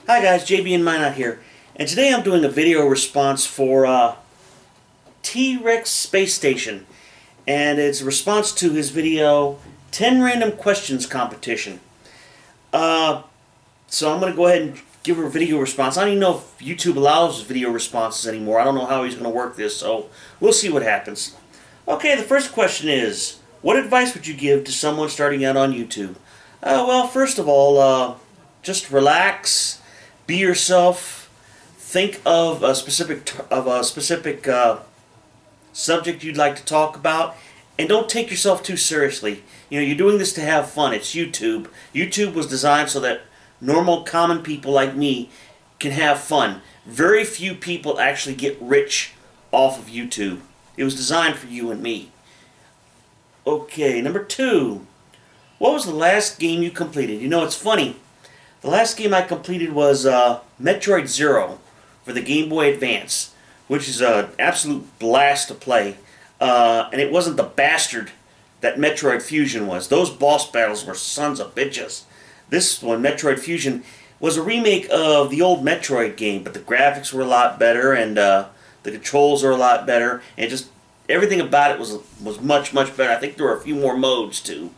Hi guys, JB and Minot here, and today I'm doing a video response for TRexSpaceStation, and it's a response to his video 10 Random Questions Competition. So I'm going to go ahead and give a video response. I don't even know if YouTube allows video responses anymore. I don't know how he's going to work this, so we'll see what happens. Okay, the first question is, what advice would you give to someone starting out on YouTube? Well, first of all, just relax. Be yourself. Think of a specific subject you'd like to talk about, and don't take yourself too seriously. You know, you're doing this to have fun. It's YouTube. YouTube was designed so that normal, common people like me can have fun. Very few people actually get rich off of YouTube. It was designed for you and me. Okay, number 2. What was the last game you completed? You know, it's funny. The last game I completed was Metroid Zero for the Game Boy Advance, which is an absolute blast to play. And it wasn't the bastard that Metroid Fusion was. Those boss battles were sons of bitches. This one, Metroid Fusion, was a remake of the old Metroid game, but the graphics were a lot better, and the controls are a lot better, and just everything about it was much better. I think there were a few more modes too,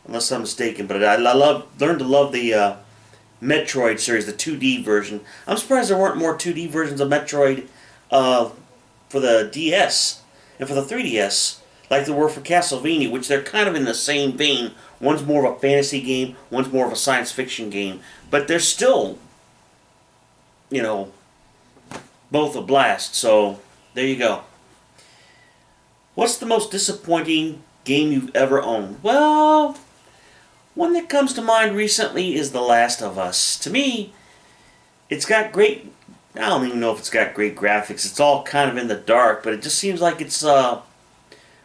unless I'm mistaken. But I learned to love the Metroid series, the 2D version. I'm surprised there weren't more 2D versions of Metroid for the DS and for the 3DS, like there were for Castlevania, which they're kind of in the same vein. One's more of a fantasy game, one's more of a science fiction game, but they're still, you know, both a blast. So there you go. What's the most disappointing game you've ever owned? Well, one that comes to mind recently is The Last of Us. To me, it's got great, I don't even know if it's got great graphics. It's all kind of in the dark, but it just seems like it's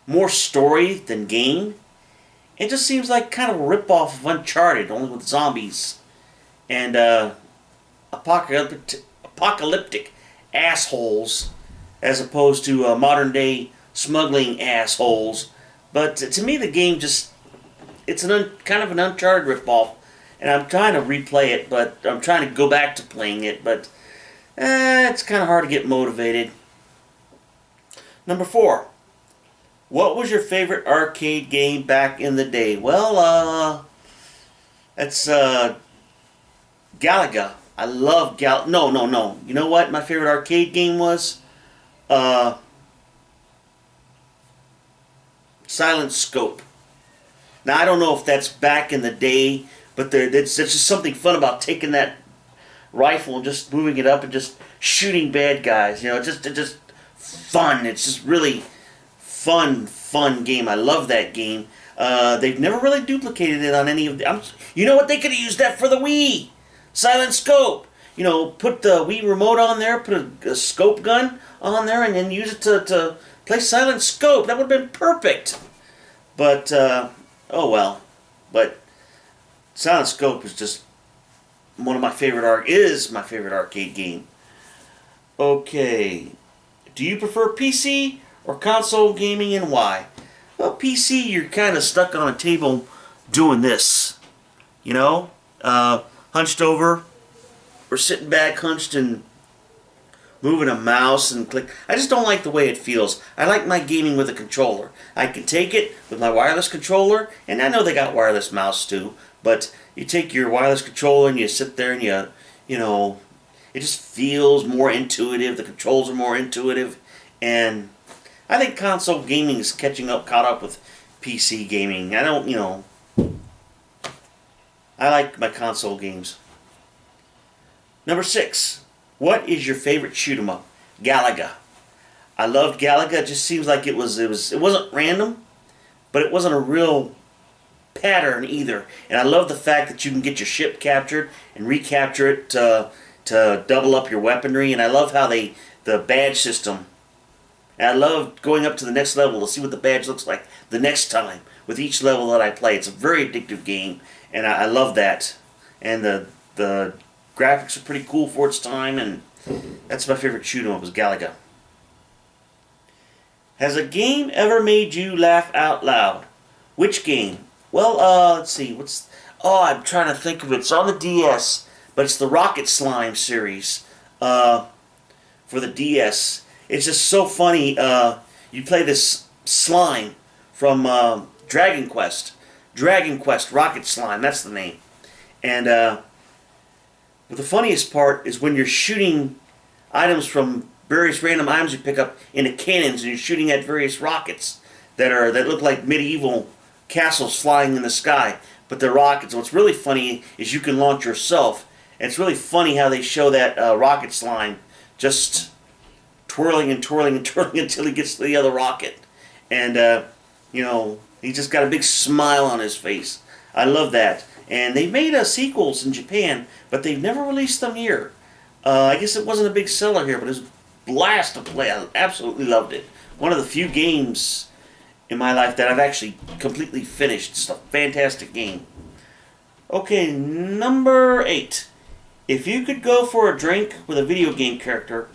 more story than game. It just seems like kind of a rip-off of Uncharted, only with zombies and apocalyptic assholes, as opposed to modern-day smuggling assholes. But to me, the game just, it's kind of an Uncharted ripoff, and I'm trying to replay it, but I'm trying to go back to playing it, but it's kind of hard to get motivated. Number 4. What was your favorite arcade game back in the day? Well, it's Galaga. I love No. You know what my favorite arcade game was? Silent Scope. Now, I don't know if that's back in the day, but there's just something fun about taking that rifle and just moving it up and just shooting bad guys. You know, just fun. It's just really fun game. I love that game. They've never really duplicated it on any of the... you know what? They could have used that for the Wii. Silent Scope. You know, put the Wii remote on there, put a scope gun on there, and then use it to play Silent Scope. That would have been perfect. But, oh well. But Silent Scope is just one of my favorite is my favorite arcade game. Okay. Do you prefer PC or console gaming, and why? Well, PC, you're kind of stuck on a table doing this. You know? Hunched over, or sitting back hunched and moving a mouse and click. I just don't like the way it feels. I like my gaming with a controller. I can take it with my wireless controller, and I know they got wireless mouse too, but you take your wireless controller and you sit there and you know, it just feels more intuitive. The controls are more intuitive, and I think console gaming is caught up with PC gaming. I don't, you know, I like my console games. Number 6. What is your favorite shoot 'em up? Galaga. I loved Galaga. It just seems like it wasn't random, but it wasn't a real pattern either. And I love the fact that you can get your ship captured and recapture it to double up your weaponry. And I love how the badge system. And I love going up to the next level to see what the badge looks like the next time with each level that I play. It's a very addictive game, and I love that. And the graphics are pretty cool for its time, and that's my favorite shoot 'em up was Galaga. Has a game ever made you laugh out loud? Which game? Well, let's see. I'm trying to think of it. It's on the DS. but it's the Rocket Slime series for the DS. It's just so funny. You play this slime from Dragon Quest. Dragon Quest Rocket Slime, that's the name. And but the funniest part is when you're shooting items from various random items you pick up into cannons, and you're shooting at various rockets that look like medieval castles flying in the sky, but they're rockets. What's really funny is you can launch yourself, and it's really funny how they show that rocket slime just twirling and twirling and twirling until he gets to the other rocket, and you know, he just got a big smile on his face. I love that. And they've made sequels in Japan, but they've never released them here. I guess it wasn't a big seller here, but it was a blast to play. I absolutely loved it. One of the few games in my life that I've actually completely finished. It's a fantastic game. Okay, number 8. If you could go for a drink with a video game character,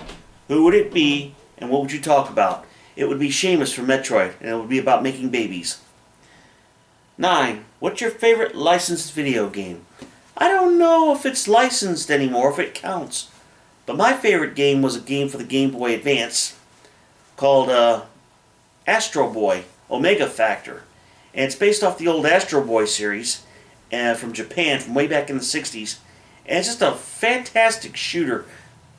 who would it be, and what would you talk about? It would be Seamus from Metroid, and it would be about making babies. 9. What's your favorite licensed video game? I don't know if it's licensed anymore, if it counts. But my favorite game was a game for the Game Boy Advance called Astro Boy Omega Factor. And it's based off the old Astro Boy series from Japan, from way back in the 60s. And it's just a fantastic shooter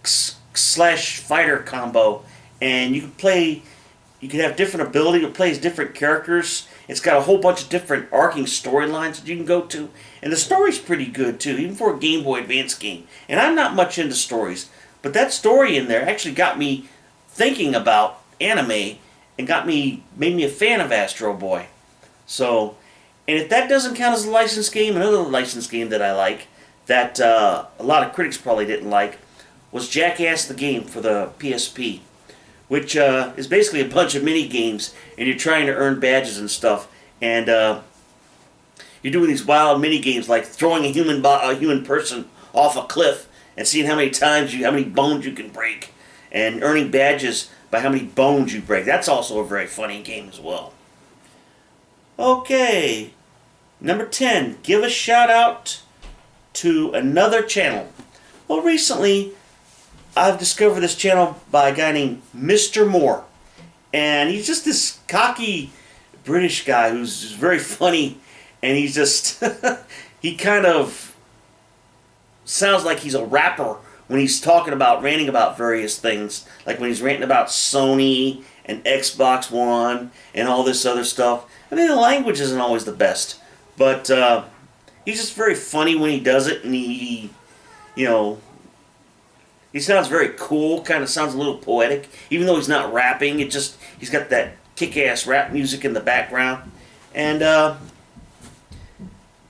slash fighter combo. And you can have different ability, it plays different characters. It's got a whole bunch of different arcing storylines that you can go to. And the story's pretty good too, even for a Game Boy Advance game. And I'm not much into stories, but that story in there actually got me thinking about anime and made me a fan of Astro Boy. So, and if that doesn't count as a licensed game, another licensed game that I like, that a lot of critics probably didn't like, was Jackass the Game for the PSP. Which is basically a bunch of mini games, and you're trying to earn badges and stuff, and you're doing these wild mini games like throwing a human person off a cliff and seeing how many bones you can break, and earning badges by how many bones you break. That's also a very funny game as well. Okay, number 10. Give a shout out to another channel. Well, recently I've discovered this channel by a guy named Mr. Moore. And he's just this cocky British guy who's very funny. And he's just, he kind of sounds like he's a rapper when he's ranting about various things. Like when he's ranting about Sony and Xbox One and all this other stuff. I mean, the language isn't always the best. But he's just very funny when he does it. And he sounds very cool, kind of sounds a little poetic, even though he's not rapping. He's got that kick-ass rap music in the background. And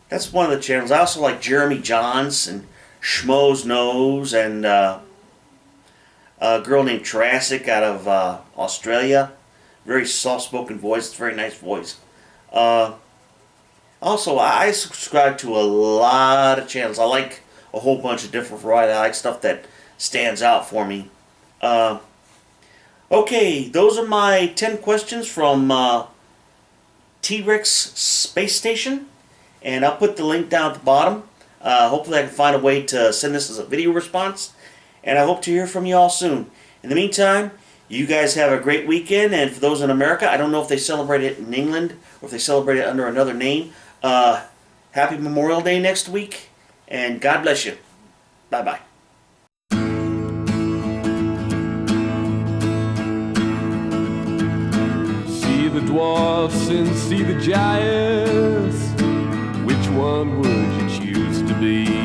that's one of the channels. I also like Jeremy Johns and Schmo's Nose and a girl named Jurassic out of Australia. Very soft-spoken voice. It's a very nice voice. Also, I subscribe to a lot of channels. I like a whole bunch of different variety. I like stuff that stands out for me. Okay, those are my 10 questions from TRexSpaceStation, and I'll put the link down at the bottom. Hopefully I can find a way to send this as a video response, and I hope to hear from you all soon. In the meantime, you guys have a great weekend, and for those in America, I don't know if they celebrate it in England or if they celebrate it under another name. Happy Memorial Day next week, and God bless you. Bye-bye. See the dwarfs and see the giants. Which one would you choose to be?